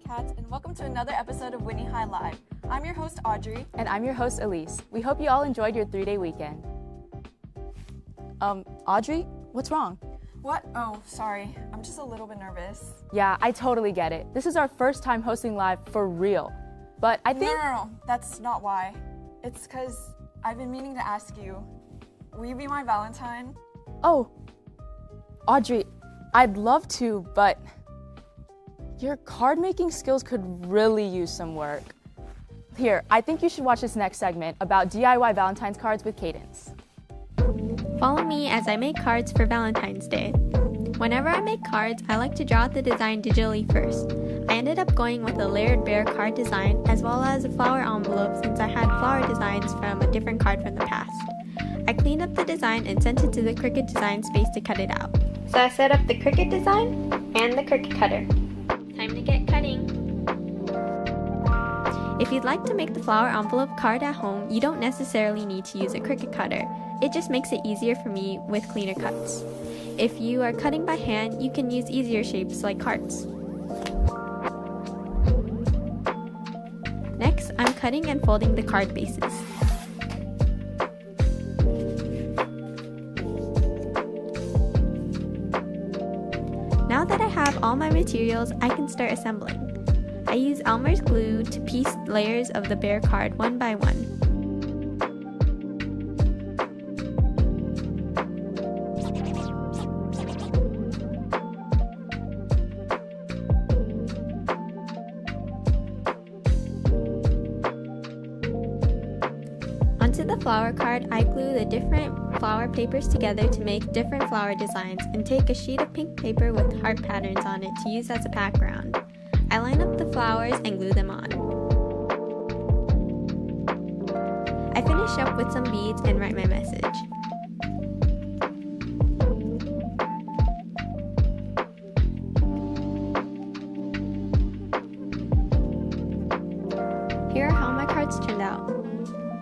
Wildcats, and welcome to another episode of Whitney High Live. I'm your host, Audrey. And I'm your host, Elise. We hope you all enjoyed your 3-day weekend. Audrey, what's wrong? What? Oh, sorry. I'm just a little bit nervous. Yeah, I totally get it. This is our first time hosting live for real. But I think... No. That's not why. It's because I've been meaning to ask you, will you be my Valentine? Oh, Audrey, I'd love to, but your card-making skills could really use some work. Here, I think you should watch this next segment about DIY Valentine's cards with Cadence. Follow me as I make cards for Valentine's Day. Whenever I make cards, I like to draw out the design digitally first. I ended up going with a layered bear card design as well as a flower envelope since I had flower designs from a different card from the past. I cleaned up the design and sent it to the Cricut design space to cut it out. So I set up the Cricut design and the Cricut cutter. Time to get cutting. If you'd like to make the flower envelope card at home, you don't necessarily need to use a Cricut cutter. It just makes it easier for me with cleaner cuts. If you are cutting by hand, you can use easier shapes like hearts. Next, I'm cutting and folding the card bases. Now that I have all my materials, I can start assembling. I use Elmer's glue to piece layers of the bear card one by one. Onto the flower card, I glue the different flower papers together to make different flower designs and take a sheet of pink paper with heart patterns on it to use as a background. I line up the flowers and glue them on. I finish up with some beads and write my message. Here are how my cards turned out.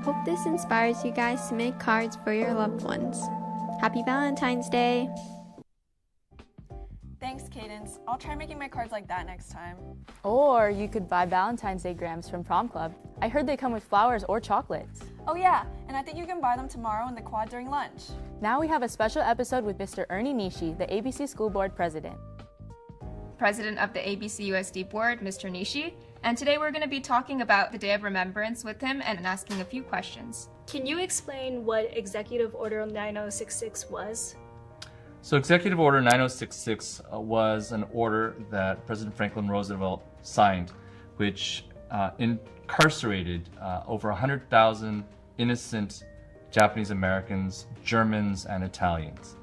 Hope this inspires you guys to make cards for your loved ones. Happy Valentine's Day! Thanks, Cadence. I'll try making my cards like that next time. Or you could buy Valentine's Day grams from Prom Club. I heard they come with flowers or chocolates. Oh yeah, and I think you can buy them tomorrow in the quad during lunch. Now we have a special episode with Mr. Ernie Nishi, the ABC School Board President. President of the ABC USD Board, Mr. Nishi, and today we're going to be talking about the Day of Remembrance with him and asking a few questions. Can you explain what Executive Order 9066 was? So Executive Order 9066 was an order that President Franklin Roosevelt signed, which incarcerated over 100,000 innocent Japanese Americans, Germans, and Italians.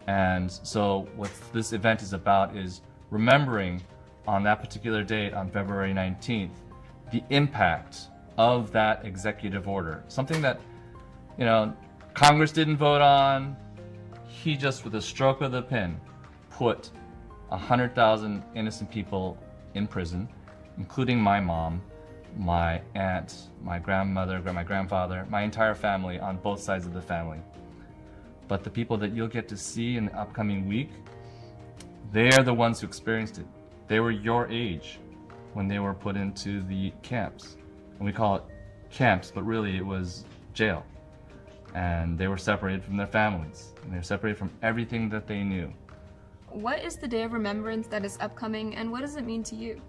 And so what this event is about is remembering on that particular date, on February 19th, the impact of that executive order. Something that, Congress didn't vote on. He just, with a stroke of the pen, put 100,000 innocent people in prison, including my mom, my aunt, my grandmother, my grandfather, my entire family on both sides of the family. But the people that you'll get to see in the upcoming week, they are the ones who experienced it. They were your age when they were put into the camps. And we call it camps, but really it was jail. And they were separated from their families. And they were separated from everything that they knew. What is the Day of Remembrance that is upcoming, and what does it mean to you?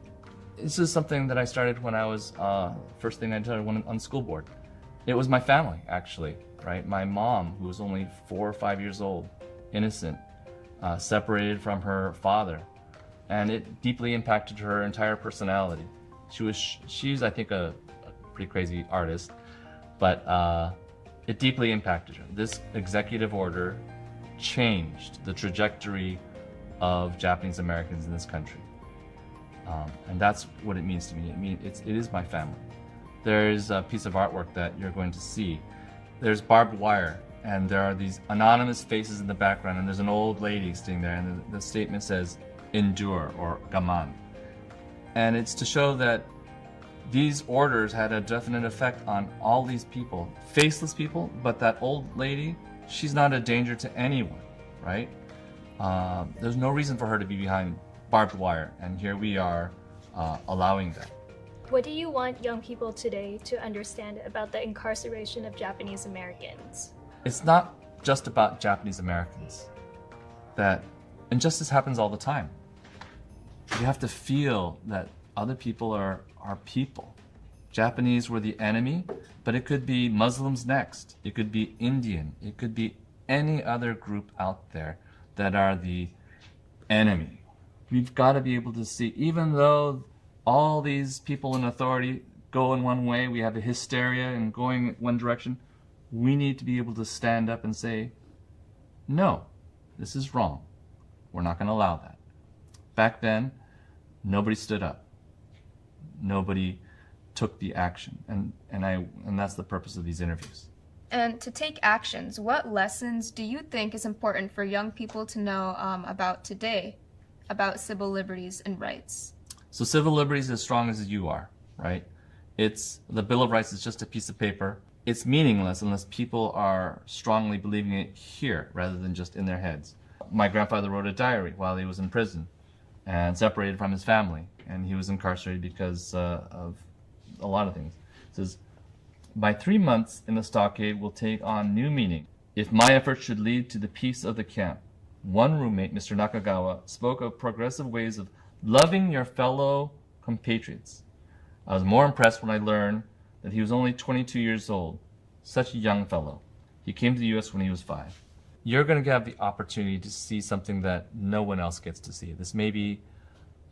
This is something that I started when I was, first thing I started on the school board. It was my family, actually, right? My mom, who was only 4 or 5 years old, innocent, separated from her father. And it deeply impacted her entire personality. She's I think, a pretty crazy artist, but it deeply impacted her. This executive order changed the trajectory of Japanese Americans in this country. And that's what it means to me. It is my family. There's a piece of artwork that you're going to see. There's barbed wire, and there are these anonymous faces in the background, and there's an old lady sitting there, and the statement says, endure, or gaman. And it's to show that these orders had a definite effect on all these people, faceless people, but that old lady, she's not a danger to anyone, right? There's no reason for her to be behind barbed wire, and here we are allowing that. What do you want young people today to understand about the incarceration of Japanese Americans? It's not just about Japanese Americans. That injustice happens all the time. You have to feel that other people are people. Japanese were the enemy, but it could be Muslims next. It could be Indian. It could be any other group out there that are the enemy. We've got to be able to see, even though all these people in authority go in one way, we have a hysteria and going one direction, we need to be able to stand up and say, no, this is wrong. We're not going to allow that. Back then, nobody stood up. Nobody took the action. And that's the purpose of these interviews. And to take actions, what lessons do you think is important for young people to know about today, about civil liberties and rights? So civil liberties is as strong as you are, right? The Bill of Rights is just a piece of paper. It's meaningless unless people are strongly believing it here rather than just in their heads. My grandfather wrote a diary while he was in prison and separated from his family, and he was incarcerated because of a lot of things. It says, "My 3 months in the stockade will take on new meaning if my efforts should lead to the peace of the camp. One roommate, Mr. Nakagawa, spoke of progressive ways of loving your fellow compatriots. I was more impressed when I learned that he was only 22 years old. Such a young fellow. He came to the U.S. when he was 5. You're going to have the opportunity to see something that no one else gets to see. This may be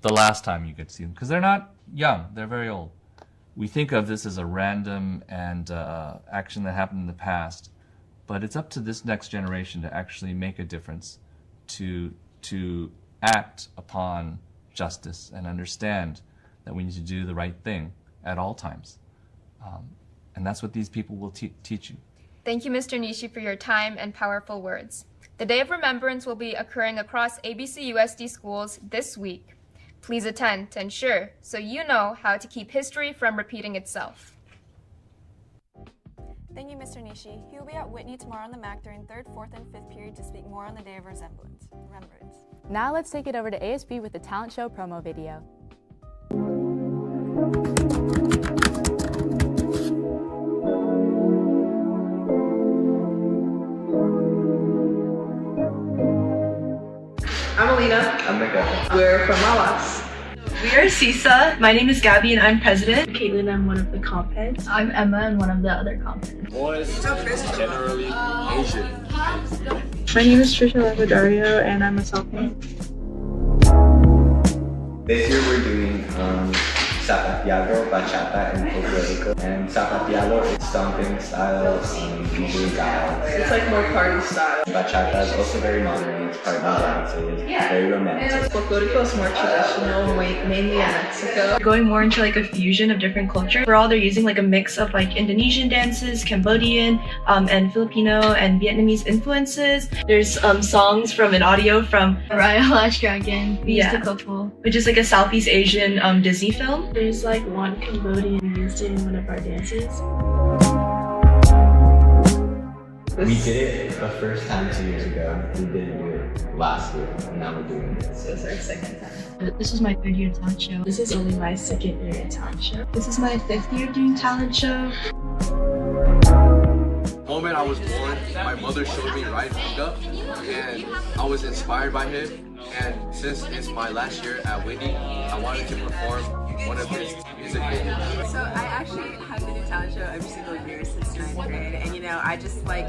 the last time you get to see them, because they're not young, they're very old. We think of this as a random and action that happened in the past, but it's up to this next generation to actually make a difference, to act upon justice and understand that we need to do the right thing at all times. And that's what these people will teach you. Thank you, Mr. Nishi, for your time and powerful words. The Day of Remembrance will be occurring across ABC USD schools this week. Please attend to ensure so you know how to keep history from repeating itself. Thank you, Mr. Nishi. He will be at Whitney tomorrow on the MAC during 3rd, 4th, and 5th period to speak more on the Day of Remembrance. Now let's take it over to ASB with the talent show promo video. I'm Alina. I'm Mika. We're from Malas. We are CISA. My name is Gabby and I'm president. Caitlin, I'm one of the comp heads. I'm Emma and one of the other comp heads. Boys, generally Asian. My name is Trisha Levidario and I'm a sophomore. This year we're doing Sapateado, Bachata, and Folklorico. And Sapateado is stomping style, usually guys. It's like more party style. Bachata is also very modern, it's partly dances, very romantic. Folklorico is more traditional, mainly in Mexico. We're going more into like a fusion of different cultures. Overall, they're using like a mix of like Indonesian dances, Cambodian, and Filipino and Vietnamese influences. There's songs from an audio from Raya Last Dragon, We Used to Couple, which is like a Southeast Asian Disney film. There's like one Cambodian we used it in one of our dances. We did it the first time 2 years ago. We didn't do it last year, and now we're doing it. So it's our second time. This is my 3rd year talent show. This is only my 2nd year in talent show. This is my 5th year doing talent show. The moment I was born, my mother showed me Ryan Mika, and I was inspired by him. And since it's my last year at Whitney, I wanted to perform one of his music videos. So I actually have been in talent show every single year since 9th grade, and I just like,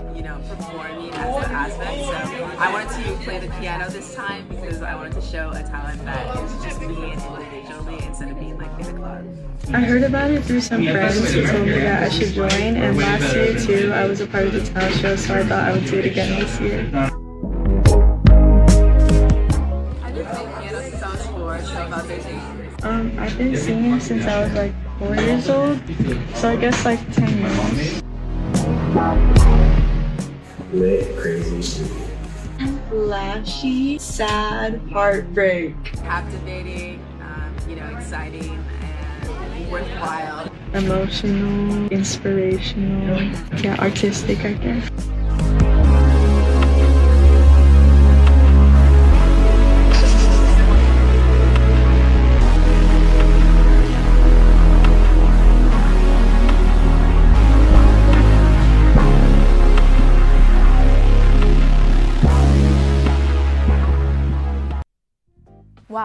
performing as the aspect. So I wanted to play the piano this time because I wanted to show a talent that is just me individually instead of being like in a club. I heard about it through some friends who told me that I should join, and last year too I was a part of the talent show, so I thought I would do it again this year. I've been playing piano since I was 4, so about 13 years. I've been singing since I was like 4 years old, so I guess like 10 years. Lit, crazy. Flashy, sad, heartbreak. Captivating, exciting, and worthwhile. Emotional, inspirational, artistic, I guess.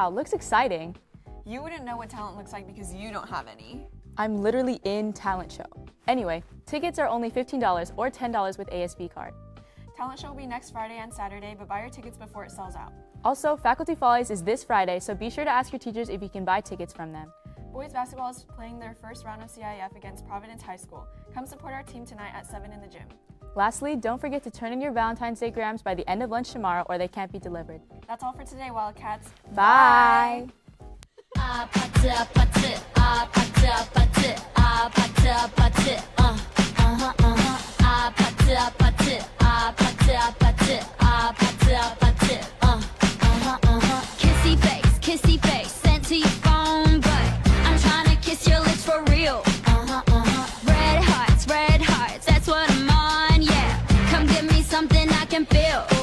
Wow, looks exciting. You wouldn't know what talent looks like because you don't have any. I'm literally in talent show. Anyway, tickets are only $15 or $10 with ASB card. Talent show will be next Friday and Saturday, but buy your tickets before it sells out. Also, Faculty Follies is this Friday, so be sure to ask your teachers if you can buy tickets from them. Boys basketball is playing their first round of CIF against Providence High School. Come support our team tonight at 7 in the gym. Lastly, don't forget to turn in your Valentine's Day grams by the end of lunch tomorrow or they can't be delivered. That's all for today, Wildcats. Bye! Kissy face, sent to your phone, but I'm trying to kiss your lips for real. Red hearts, that's what I'm on, yeah. Come give me something I can feel.